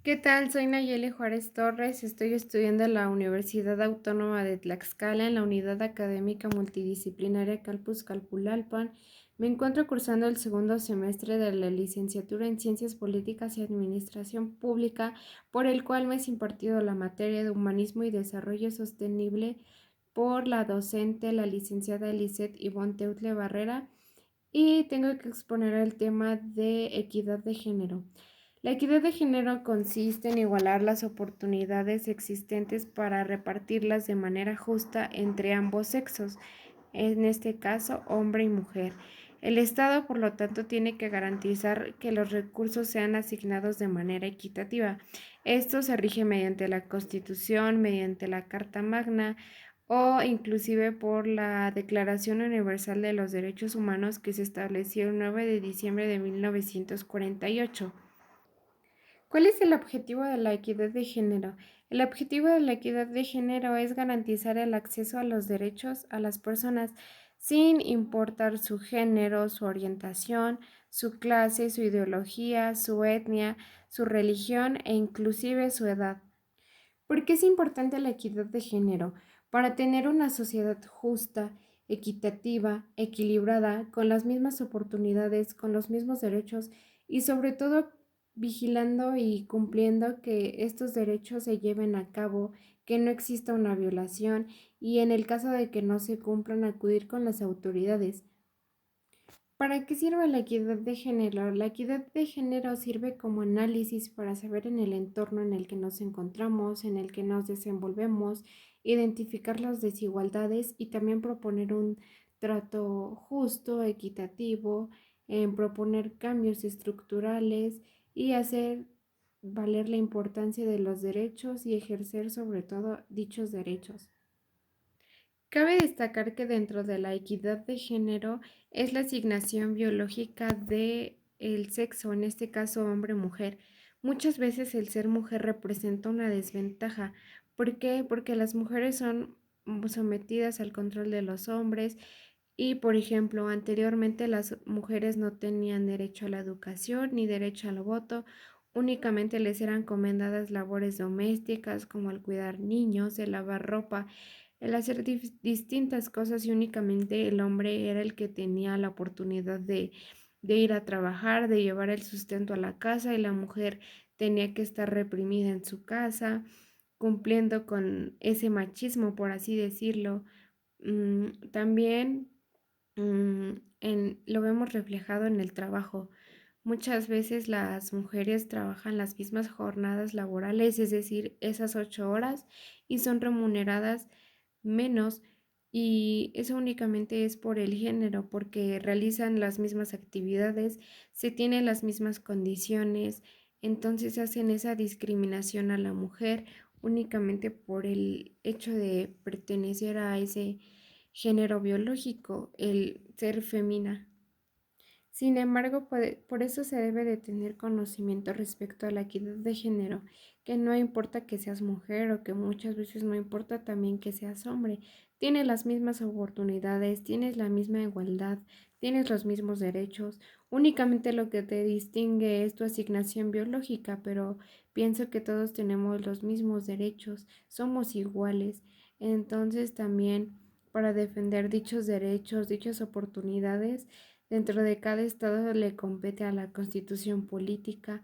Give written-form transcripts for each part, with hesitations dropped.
¿Qué tal? Soy Nayeli Juárez Torres, estoy estudiando en la Universidad Autónoma de Tlaxcala en la Unidad Académica Multidisciplinaria Calpus Calpulalpan. Me encuentro cursando el segundo semestre de la licenciatura en Ciencias Políticas y Administración Pública, por el cual me es impartido la materia de Humanismo y Desarrollo Sostenible por la docente, la licenciada Eliseth Ivonne Teutle Barrera, y tengo que exponer el tema de equidad de género. La equidad de género consiste en igualar las oportunidades existentes para repartirlas de manera justa entre ambos sexos, en este caso hombre y mujer. El Estado, por lo tanto, tiene que garantizar que los recursos sean asignados de manera equitativa. Esto se rige mediante la Constitución, mediante la Carta Magna o inclusive por la Declaración Universal de los Derechos Humanos que se estableció el 9 de diciembre de 1948. ¿Cuál es el objetivo de la equidad de género? El objetivo de la equidad de género es garantizar el acceso a los derechos a las personas sin importar su género, su orientación, su clase, su ideología, su etnia, su religión e inclusive su edad. ¿Por qué es importante la equidad de género? Para tener una sociedad justa, equitativa, equilibrada, con las mismas oportunidades, con los mismos derechos y sobre todo vigilando y cumpliendo que estos derechos se lleven a cabo, que no exista una violación y en el caso de que no se cumplan acudir con las autoridades. ¿Para qué sirve la equidad de género? La equidad de género sirve como análisis para saber en el entorno en el que nos encontramos, en el que nos desenvolvemos, identificar las desigualdades y también proponer un trato justo, equitativo, en proponer cambios estructurales y hacer valer la importancia de los derechos y ejercer sobre todo dichos derechos. Cabe destacar que dentro de la equidad de género es la asignación biológica de el sexo, en este caso hombre-mujer. Muchas veces el ser mujer representa una desventaja. ¿Por qué? Porque las mujeres son sometidas al control de los hombres y, por ejemplo, anteriormente las mujeres no tenían derecho a la educación ni derecho al voto, únicamente les eran encomendadas labores domésticas como el cuidar niños, el lavar ropa, el hacer distintas cosas y únicamente el hombre era el que tenía la oportunidad de ir a trabajar, de llevar el sustento a la casa y la mujer tenía que estar reprimida en su casa, cumpliendo con ese machismo, por así decirlo. También lo vemos reflejado en el trabajo. Muchas veces las mujeres trabajan las mismas jornadas laborales, es decir, esas 8 horas, y son remuneradas menos, y eso únicamente es por el género, porque realizan las mismas actividades, se tienen las mismas condiciones, entonces hacen esa discriminación a la mujer únicamente por el hecho de pertenecer a ese género biológico, el ser femina. Sin embargo, por eso se debe de tener conocimiento respecto a la equidad de género, que no importa que seas mujer o que muchas veces no importa también que seas hombre, tienes las mismas oportunidades, tienes la misma igualdad, tienes los mismos derechos, únicamente lo que te distingue es tu asignación biológica, pero pienso que todos tenemos los mismos derechos, somos iguales, entonces también para defender dichos derechos, dichas oportunidades, dentro de cada estado le compete a la Constitución Política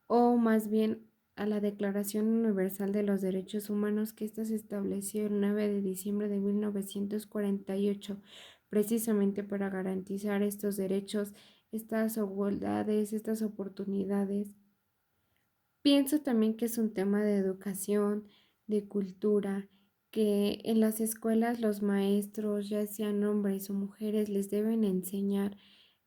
o más bien a la Declaración Universal de los Derechos Humanos que ésta se estableció el 9 de diciembre de 1948, precisamente para garantizar estos derechos, estas igualdades, estas oportunidades. Pienso también que es un tema de educación, de cultura, que en las escuelas los maestros, ya sean hombres o mujeres, les deben enseñar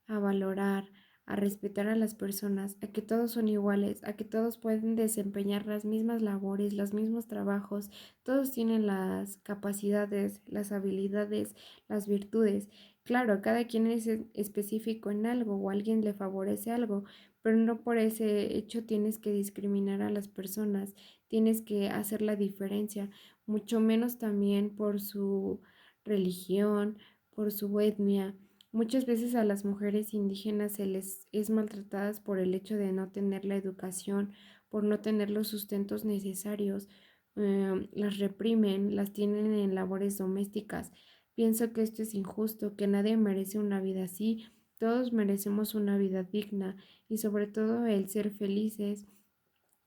a valorar, a respetar a las personas, a que todos son iguales, a que todos pueden desempeñar las mismas labores, los mismos trabajos, todos tienen las capacidades, las habilidades, las virtudes. Claro, cada quien es específico en algo o alguien le favorece algo, pero no por ese hecho tienes que discriminar a las personas, tienes que hacer la diferencia, mucho menos también por su religión, por su etnia. Muchas veces a las mujeres indígenas se les es maltratadas por el hecho de no tener la educación, por no tener los sustentos necesarios, las reprimen, las tienen en labores domésticas. Pienso que esto es injusto, que nadie merece una vida así, todos merecemos una vida digna y sobre todo el ser felices.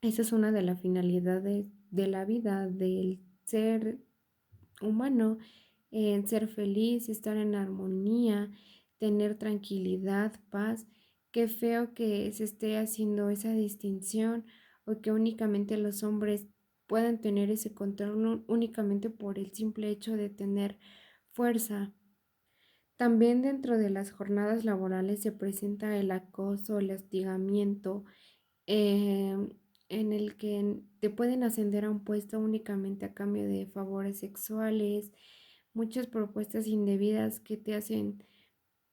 Esa es una de las finalidades de la vida, del ser humano, en ser feliz, estar en armonía, tener tranquilidad, paz. Qué feo que se esté haciendo esa distinción o que únicamente los hombres puedan tener ese control únicamente por el simple hecho de tener fuerza. También dentro de las jornadas laborales se presenta el acoso, el hostigamiento, eh, en el que te pueden ascender a un puesto únicamente a cambio de favores sexuales, muchas propuestas indebidas que te hacen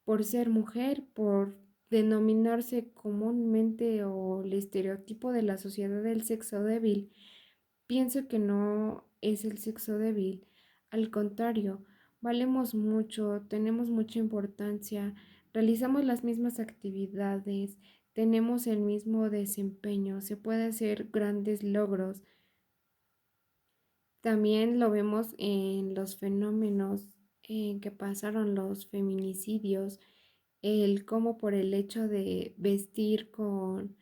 por ser mujer, por denominarse comúnmente o el estereotipo de la sociedad del sexo débil. Pienso que no es el sexo débil, al contrario, valemos mucho, tenemos mucha importancia, realizamos las mismas actividades, tenemos el mismo desempeño, se puede hacer grandes logros. También lo vemos en los fenómenos en que pasaron los feminicidios, el cómo por el hecho de vestir con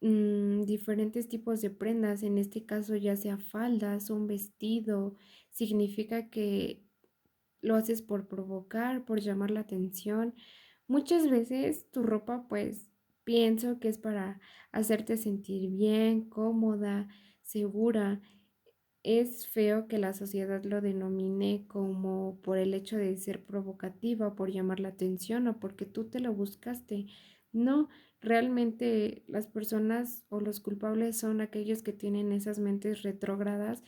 diferentes tipos de prendas, en este caso ya sea faldas, un vestido, significa que lo haces por provocar, por llamar la atención. Muchas veces tu ropa pues pienso que es para hacerte sentir bien, cómoda, segura. Es feo que la sociedad lo denomine como por el hecho de ser provocativa, por llamar la atención o porque tú te lo buscaste. No, realmente las personas o los culpables son aquellos que tienen esas mentes retrógradas,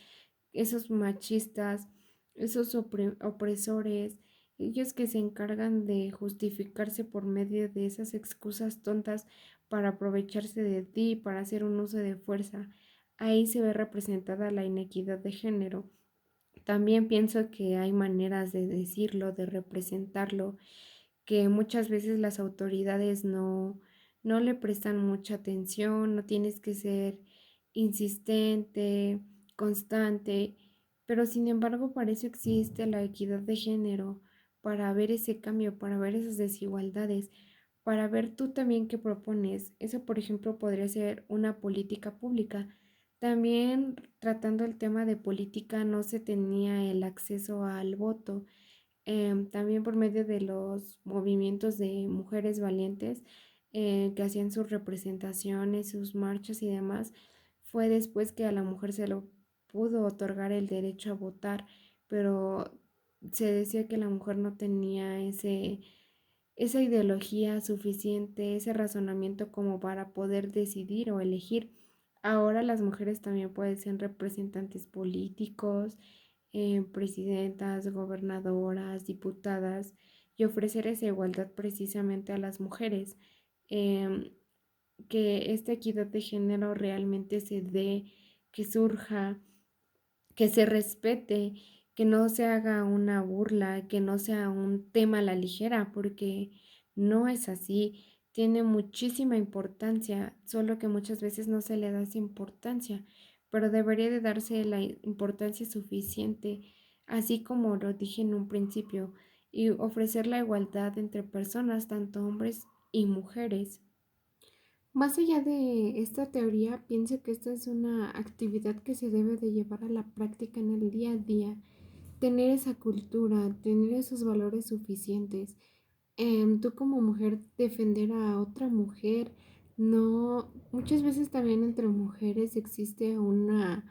esos machistas, esos opresores, ellos que se encargan de justificarse por medio de esas excusas tontas para aprovecharse de ti, para hacer un uso de fuerza. Ahí se ve representada la inequidad de género. También pienso que hay maneras de decirlo, de representarlo, que muchas veces las autoridades no le prestan mucha atención, no tienes que ser insistente, constante, pero sin embargo para eso existe la equidad de género, para ver ese cambio, para ver esas desigualdades, para ver tú también qué propones. Eso, por ejemplo, podría ser una política pública. También tratando el tema de política no se tenía el acceso al voto, también por medio de los movimientos de mujeres valientes que hacían sus representaciones, sus marchas y demás, fue después que a la mujer se lo pudo otorgar el derecho a votar, pero se decía que la mujer no tenía esa ideología suficiente, ese razonamiento como para poder decidir o elegir. Ahora las mujeres también pueden ser representantes políticos, presidentas, gobernadoras, diputadas y ofrecer esa igualdad precisamente a las mujeres. Em, que esta equidad de género realmente se dé, que surja, que se respete, que no se haga una burla, que no sea un tema a la ligera, porque no es así. Tiene muchísima importancia, solo que muchas veces no se le da esa importancia, pero debería de darse la importancia suficiente, así como lo dije en un principio, y ofrecer la igualdad entre personas, tanto hombres y mujeres. Más allá de esta teoría, pienso que esta es una actividad que se debe de llevar a la práctica en el día a día, tener esa cultura, tener esos valores suficientes. Tú como mujer defender a otra mujer, no, muchas veces también entre mujeres existe una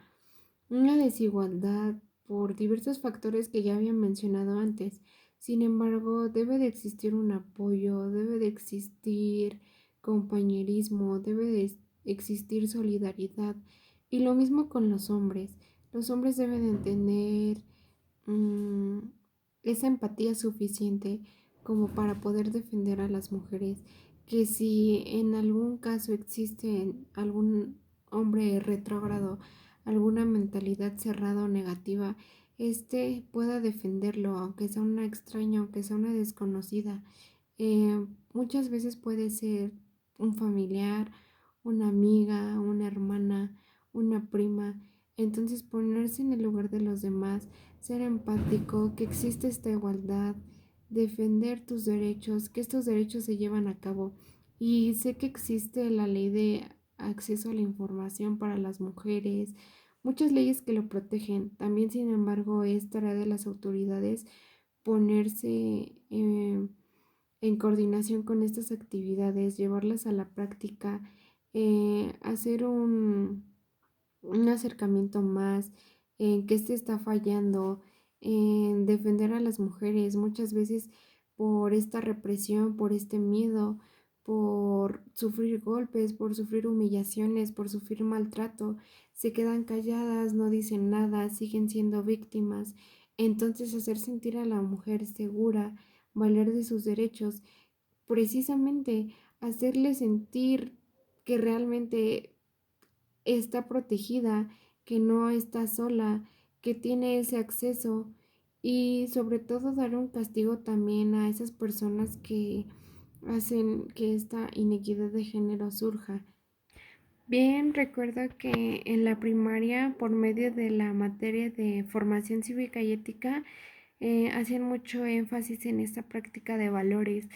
desigualdad por diversos factores que ya había mencionado antes. Sin embargo, debe de existir un apoyo, debe de existir compañerismo, debe de existir solidaridad. Y lo mismo con los hombres. Los hombres deben de tener mm, esa empatía suficiente como para poder defender a las mujeres. Que si en algún caso existe algún hombre retrógrado, alguna mentalidad cerrada o negativa, pueda defenderlo, aunque sea una extraña, aunque sea una desconocida. Muchas veces puede ser un familiar, una amiga, una hermana, una prima. Entonces ponerse en el lugar de los demás, ser empático, que existe esta igualdad, defender tus derechos, que estos derechos se llevan a cabo. Y sé que existe la ley de acceso a la información para las mujeres, muchas leyes que lo protegen. También, sin embargo, es tarea de las autoridades ponerse en coordinación con estas actividades, llevarlas a la práctica, hacer un acercamiento más, en qué se está fallando, en defender a las mujeres, muchas veces por esta represión, por este miedo, por sufrir golpes, por sufrir humillaciones, por sufrir maltrato, se quedan calladas, no dicen nada, siguen siendo víctimas. Entonces hacer sentir a la mujer segura, valer de sus derechos, precisamente hacerle sentir que realmente está protegida, que no está sola, que tiene ese acceso y sobre todo dar un castigo también a esas personas que hacen que esta inequidad de género surja. Bien, recuerdo que en la primaria, por medio de la materia de formación cívica y ética, hacían mucho énfasis en esta práctica de valores.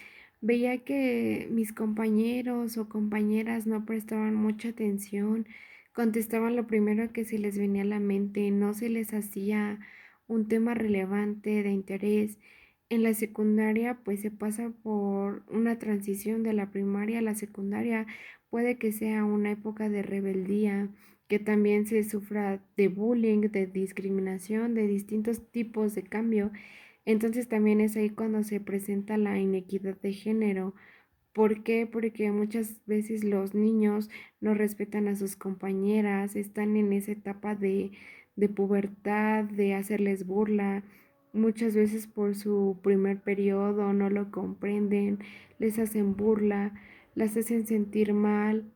Veía que mis compañeros o compañeras no prestaban mucha atención, contestaban lo primero que se les venía a la mente, no se les hacía un tema relevante de interés. En la secundaria, pues se pasa por una transición de la primaria a la secundaria. Puede que sea una época de rebeldía, que también se sufra de bullying, de discriminación, de distintos tipos de cambio. Entonces también es ahí cuando se presenta la inequidad de género. ¿Por qué? Porque muchas veces los niños no respetan a sus compañeras, están en esa etapa de pubertad, de hacerles burla. Muchas veces por su primer periodo no lo comprenden, les hacen burla, las hacen sentir mal,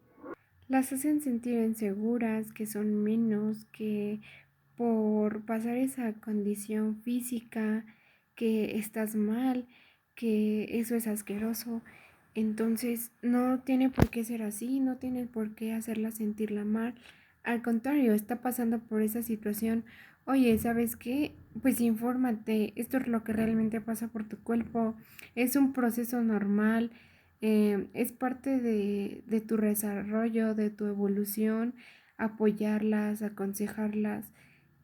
las hacen sentir inseguras, que son menos, que por pasar esa condición física, que estás mal, que eso es asqueroso. Entonces no tiene por qué ser así, no tiene por qué hacerla sentirla mal. Al contrario, está pasando por esa situación. Oye, ¿sabes qué? Pues infórmate, esto es lo que realmente pasa por tu cuerpo, es un proceso normal, es parte de tu desarrollo, de tu evolución, apoyarlas, aconsejarlas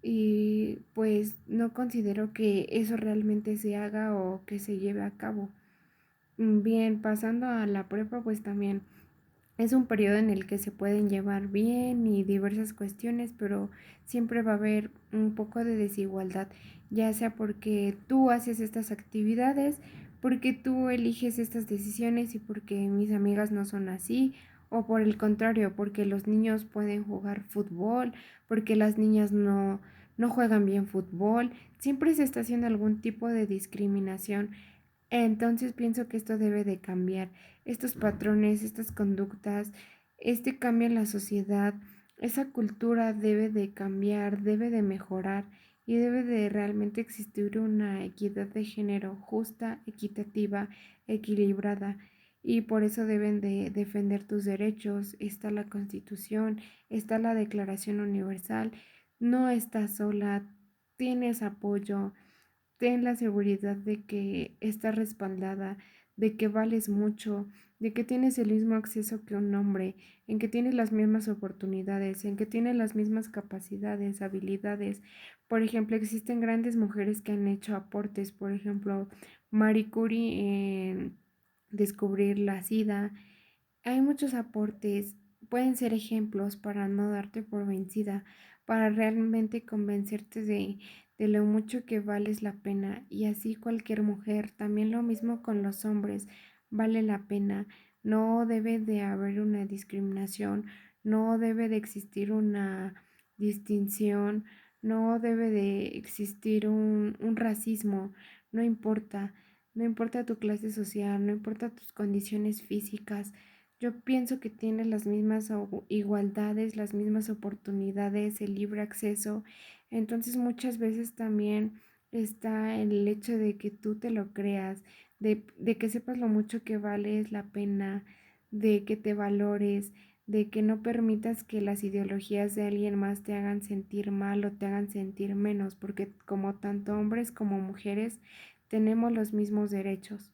y pues no considero que eso realmente se haga o que se lleve a cabo. Bien, pasando a la prepa, pues también es un periodo en el que se pueden llevar bien y diversas cuestiones, pero siempre va a haber un poco de desigualdad, ya sea porque tú haces estas actividades, porque tú eliges estas decisiones y porque mis amigas no son así, o por el contrario, porque los niños pueden jugar fútbol, porque las niñas no juegan bien fútbol, siempre se está haciendo algún tipo de discriminación. Entonces pienso que esto debe de cambiar, estos patrones, estas conductas, este cambio en la sociedad, esa cultura debe de cambiar, debe de mejorar y debe de realmente existir una equidad de género justa, equitativa, equilibrada. Y por eso deben de defender tus derechos. Está la Constitución, está la Declaración Universal. No estás sola, tienes apoyo, ten la seguridad de que estás respaldada, de que vales mucho, de que tienes el mismo acceso que un hombre, en que tienes las mismas oportunidades, en que tienes las mismas capacidades, habilidades. Por ejemplo, existen grandes mujeres que han hecho aportes, por ejemplo, Marie Curie en descubrir la SIDA. Hay muchos aportes, pueden ser ejemplos para no darte por vencida, para realmente convencerte de lo mucho que vales la pena. Y así cualquier mujer, también lo mismo con los hombres, vale la pena. No debe de haber una discriminación, no debe de existir una distinción, no debe de existir un racismo, no importa. No importa tu clase social, no importa tus condiciones físicas, yo pienso que tienes las mismas igualdades, las mismas oportunidades, el libre acceso. Entonces muchas veces también está el hecho de que tú te lo creas, de que sepas lo mucho que vales la pena, de que te valores, de que no permitas que las ideologías de alguien más te hagan sentir mal o te hagan sentir menos, porque como tanto hombres como mujeres tenemos los mismos derechos.